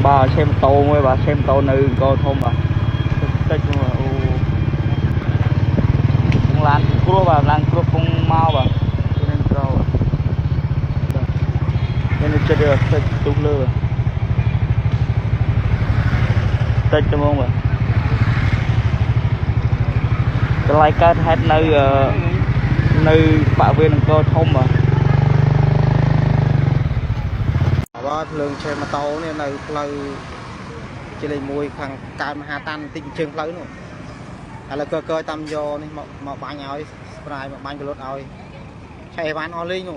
bà xem tô mới bà xem tô nữ coi thông bà tích luôn mà cũng lan cua bà lan cua cũng mau bà cho nên trâu nên chơi được tích tung lừa tích cho mông bà cái like kết hết nơi nơi bảo viên coi thông mà lương xe mà tàu nên là lâu chỉ lấy mùi khoảng cam hà tan tinh trường lâu nữa là cơ tâm vô này mà bánh ơi spray mà bánh lốt ơi chạy bán oli nữa